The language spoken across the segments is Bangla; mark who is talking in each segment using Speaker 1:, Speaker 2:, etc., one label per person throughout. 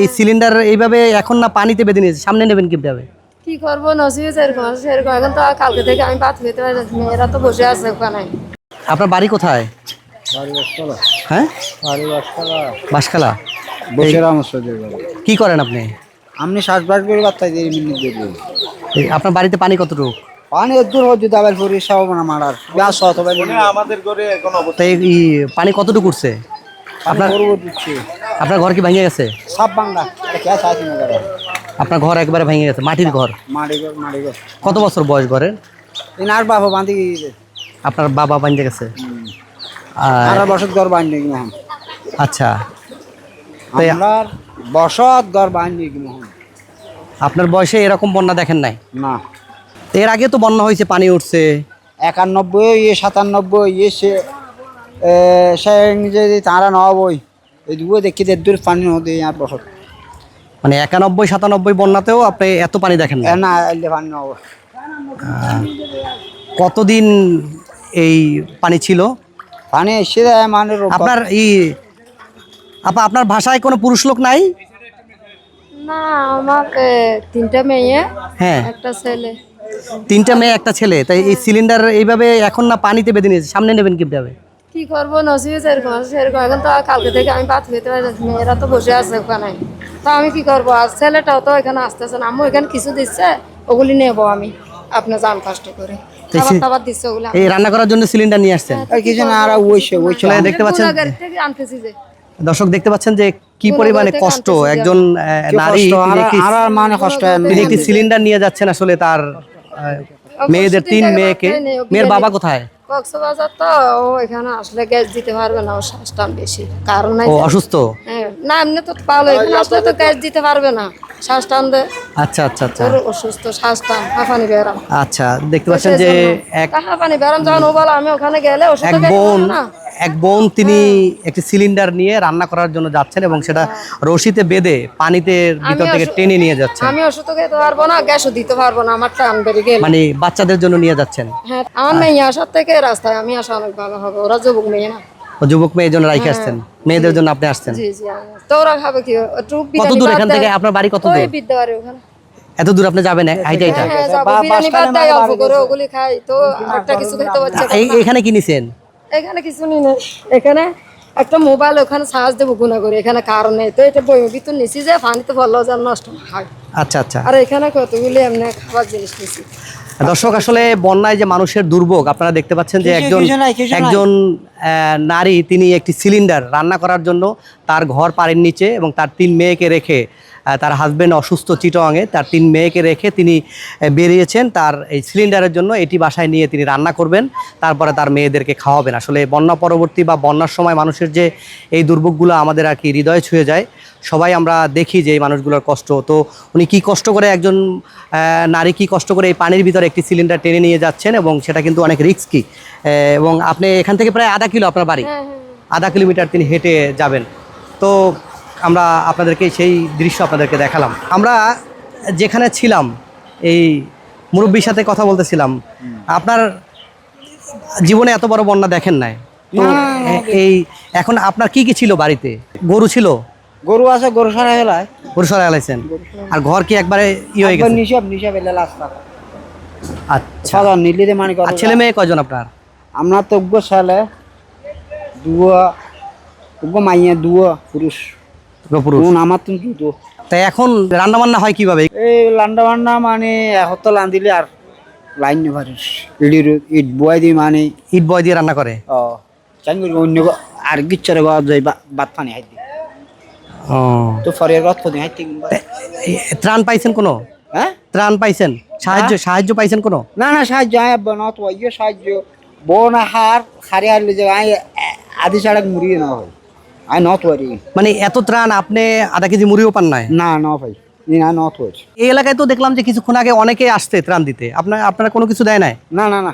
Speaker 1: এই সিলিন্ডার এইভাবে এখন না পানিতে বেঁধে নিয়েছে, সামনে নেবেন কিভাবে?
Speaker 2: কি করবো, নসিবে সেরকম আছে সেরকম। এখন তো কালকে থেকে আমি ভাত খেতে পারি, মেয়েরা তো বসে আছে ওখানে।
Speaker 1: আপনার বাড়ি কোথায়?
Speaker 3: বাড়ি বাসখালা।
Speaker 1: হ্যাঁ,
Speaker 3: বাড়ি বাসখালা।
Speaker 1: বাঁশখালা।
Speaker 3: বসিরাম মসজিদের বাড়ি।
Speaker 1: কি করেন আপনি?
Speaker 3: আপনি শ্বাসবাস করে বার্তায় দিয়ে মিনিট দেবো।
Speaker 1: আপনার বাড়িতে পানি কতটুকু?
Speaker 3: পানি দূর হচ্ছে দাবার পরি সব না মারার গ্যাস অথবা আমাদের ঘরে এখন
Speaker 1: তো এই পানি কতটুকু উঠছে?
Speaker 3: আপনার গরু দিচ্ছে
Speaker 1: আপনার ঘর কি ভেঙে গেছে?
Speaker 3: সব বাংলা গ্যাস আছে না ঘরে।
Speaker 1: আপনার ঘর একবারে ভেঙে গেছে, মাটির ঘর?
Speaker 3: মাড়ি ঘর।
Speaker 1: কত বছর বয়স ঘরের?
Speaker 3: আর বাবা বাঁধি গিয়েছে।
Speaker 1: আপনার বাবা বাঁধে গেছে?
Speaker 3: আর বসত ঘর বাঁধি কি মহান।
Speaker 1: আচ্ছা,
Speaker 3: আপনার বসত ঘর বাঁধি কি মহান।
Speaker 1: আপনার বয়সে এরকম বন্যা দেখেন নাই?
Speaker 3: না,
Speaker 1: এর আগে তো বন্যা হয়েছে, পানি উঠছে
Speaker 3: 91 97 সে যে তারা নবই এই দুটো দেখি দূর পানি নদী আর বসত।
Speaker 1: মানে 91 97 বন্যাতেও আপনি এত পানি দেখেন না?
Speaker 3: না এলে পানি নব।
Speaker 1: কতদিন এই পানি ছিল?
Speaker 3: পানি এসে যায় মানে
Speaker 1: আপনার আপনার ভাষায় কোনো পুরুষ লোক নাই?
Speaker 2: না, আমার তিনটা মেয়ে,
Speaker 1: হ্যাঁ,
Speaker 2: একটা ছেলে।
Speaker 1: তিনটা মেয়ে একটা ছেলে। তাই এই সিলিন্ডার এইভাবে এখন না পানিতে বেঁধে নিয়েছে, সামনে নেবেন কিভাবে?
Speaker 2: কি করবো, নসিবে সেরকম আছে সেরকম। এখন তো কালকে থেকে আমি ভাত খেতে পারি, মেয়েরা তো বসে আছে ওখানে। তো আমি কি করবো, আর ছেলেটাও তো এখানে আসতেছে না। আম্মু এখানে কিছু দিচ্ছে, ওগুলি নেবো আমি। আপনি যান কষ্ট করে খাবার দিচ্ছে ওগুলা।
Speaker 1: এই রান্না করার জন্য সিলিন্ডার নিয়ে আসছেন?
Speaker 3: কিছু না আর ওই
Speaker 1: চলে দেখতে পাচ্ছেন,
Speaker 2: গাড়ি থেকে আনতেছি যে।
Speaker 1: দর্শক দেখতে পাচ্ছেন যে কি পরিমাণে কষ্ট একজন নারী,
Speaker 3: মানে কষ্ট
Speaker 1: তিনি একটি সিলিন্ডার নিয়ে যাচ্ছেন আসলে তার মেয়েদের, তিন মেয়েকে। মেয়ের বাবা কোথায়?
Speaker 2: কক্সবাজার। তো ও এখানে আসলে গ্যাস দিতে পারবে না, ও শ্বাসটান বেশি কারণ
Speaker 1: ও অসুস্থ?
Speaker 2: হ্যাঁ, না এমনি তো ভালো, এখানে আসলে তো গ্যাস দিতে পারবে না, শ্বাস টান দেয়।
Speaker 1: আচ্ছা আচ্ছা আচ্ছা
Speaker 2: ওর অসুস্থ, শ্বাস টান, হাঁপানি বেরাম।
Speaker 1: আচ্ছা, দেখতে পাচ্ছেন যে
Speaker 2: হাঁপানি বেরাম যখন ও বলে, আমি ওখানে গেলে ওষুধ
Speaker 1: এক বোন তিনি একটি সিলিন্ডার নিয়ে রান্না করার জন্য যাচ্ছেন এবং সেটা রশিতে বেঁধে পানিতে ভিতর থেকে টেনে নিয়ে যাচ্ছেন।
Speaker 2: আমি ওষুধ খেতে পারবো না, গ্যাসও দিতে পারবো না, আমার টান বেড়ে গেলে।
Speaker 1: মানে বাচ্চাদের জন্য নিয়ে যাচ্ছেন?
Speaker 2: হ্যাঁ, আমার মেয়ে আসার থেকে রাস্তায় আমি আসা অনেক ভালো হবে, ওরা যুবক মেয়ে না।
Speaker 1: ও যুবক মেয়ের জন্য রাইখে আসছেন, মেয়েদের জন্য আপনি আসছেন?
Speaker 2: জি জি। তো ওরা খাবে কি?
Speaker 1: কত দূর এখান থেকে? আপনার বাড়ি কত দূর?
Speaker 2: ওই বিদ্যাবাড়ি ওখানে।
Speaker 1: এত দূর আপনি যাবেন হাইটা?
Speaker 2: হ্যাঁ, যাবো, বিরিয়ানি বাদ দেয় অল্প করে, ওগুলি খাই তো একটা কিছু খেতে পারছে না।
Speaker 1: এখানে কি নিছেন?
Speaker 2: এখানে কিছু নেই না, এখানে একটা মোবাইল, ওখানে চার্জ দেবো গুণা করে, এখানে কারণ নেই তো। এটা বই ভিতর নিছি যে পানিতে পড়লো যেন নষ্ট না হয়।
Speaker 1: আচ্ছা আচ্ছা।
Speaker 2: আর এখানে কতগুলি এমনি খাবার জিনিস নিছি।
Speaker 1: দর্শক আসলে বন্যায় যে মানুষের দুর্ভোগ আপনারা দেখতে পাচ্ছেন যে একজন নারী তিনি একটি সিলিন্ডার রান্না করার জন্য তার ঘর পাড়ের নিচে এবং তার তিন মেয়েকে রেখে, তার হাজবেন্ড অসুস্থ চিটাগাঙে, তার তিন মেয়েকে রেখে তিনি বেরিয়েছেন তার এই সিলিন্ডারের জন্য। এটি বাসায় নিয়ে তিনি রান্না করবেন, তারপরে তার মেয়েদেরকে খাওয়াবেন। আসলে বন্যা পরবর্তী বা বন্যার সময় মানুষের যে এই দুর্ভোগগুলো আমাদের আর কি হৃদয়ে ছুঁয়ে যায়। সবাই আমরা দেখি যে এই মানুষগুলোর কষ্ট। তো উনি কি কষ্ট করে, একজন নারী কি কষ্ট করে এই পানির ভিতরে একটি সিলিন্ডার টেনে নিয়ে যাচ্ছেন এবং সেটা কিন্তু অনেক রিস্কি। এবং আপনি এখান থেকে প্রায় আধা কিলো আপনার বাড়ি, আধা কিলোমিটার তিনি হেঁটে যাবেন। তো আমরা আপনাদেরকে সেই দৃশ্য আপনাদেরকে দেখালাম। আমরা যেখানে ছিলাম এই মুরব্বীর সাথে কথা বলতেছিলাম, আপনার জীবনে এত বড় বন্যা দেখেন নাই তো। এই এখন আপনার কি কি ছিল বাড়িতে? গরু ছিল?
Speaker 3: গরু আছে, গরু সারা হেলায়।
Speaker 1: গরু সরাই আলাইছেন? আর ঘর কি একবারে হয়ে গেছে?
Speaker 3: নিশাব এলে রাস্তা।
Speaker 1: আচ্ছা,
Speaker 3: নিলিতে মানে
Speaker 1: আর ছেলে মেয়ে কয়জন আপনার?
Speaker 3: আমরা তো ছেলে দুয়া, মাইয়া দুয়া, পুরুষ। আমার তো দুটো।
Speaker 1: তাই এখন রান্না বান্না হয় কিভাবে?
Speaker 3: এই রান্না বান্না মানে এখন তো রাঁধিলে আর লাইন নেভারিস ইট বয় দিয়ে মানে
Speaker 1: ইট বয় দিয়ে রান্না করে?
Speaker 3: ও চাই অন্য আর গিচ্ছারে যাই ভাত পানি হাইতে।
Speaker 1: ও,
Speaker 3: তো ফরের রথ করে হাইতে।
Speaker 1: ত্রাণ পাইছেন কোনো?
Speaker 3: হ্যাঁ,
Speaker 1: ত্রাণ পাইছেন? সাহায্য পাইছেন কোনো?
Speaker 3: না না, সাহায্য নত ইয়ে সাহায্য বোন হার হারে হারলে যে আদি সাড়ে মুড়িয়ে না হয় আই নত পারি।
Speaker 1: মানে এত ত্রাণ আপনি আধা কেজি মুড়িও পান নাই?
Speaker 3: না না ভাই, না নত হয়েছে।
Speaker 1: এই এলাকায় তো দেখলাম যে কিছুক্ষণ আগে অনেকে আসছে ত্রাণ দিতে, আপনারা কোনো কিছু দেয় নাই?
Speaker 3: না না না,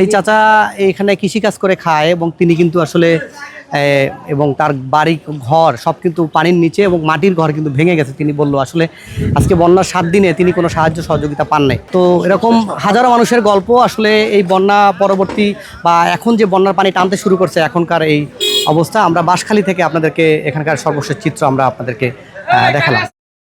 Speaker 1: এই চাচা এখানে কৃষিকাজ করে খায় এবং তিনি কিন্তু আসলে এবং তার বাড়ি ঘর সব কিন্তু পানির নিচে এবং মাটির ঘর কিন্তু ভেঙে গেছে। তিনি বললো আসলে আজকে বন্যার 7 দিনে তিনি কোনো সাহায্য সহযোগিতা পান নাই। তো এরকম হাজারো মানুষের গল্প আসলে এই বন্যা পরবর্তী বা এখন যে বন্যার পানি টানতে শুরু করছে এখনকার এই অবস্থা। আমরা বাঁশখালী থেকে আপনাদেরকে এখানকার সর্বশেষ চিত্র আমরা আপনাদেরকে দেখালাম।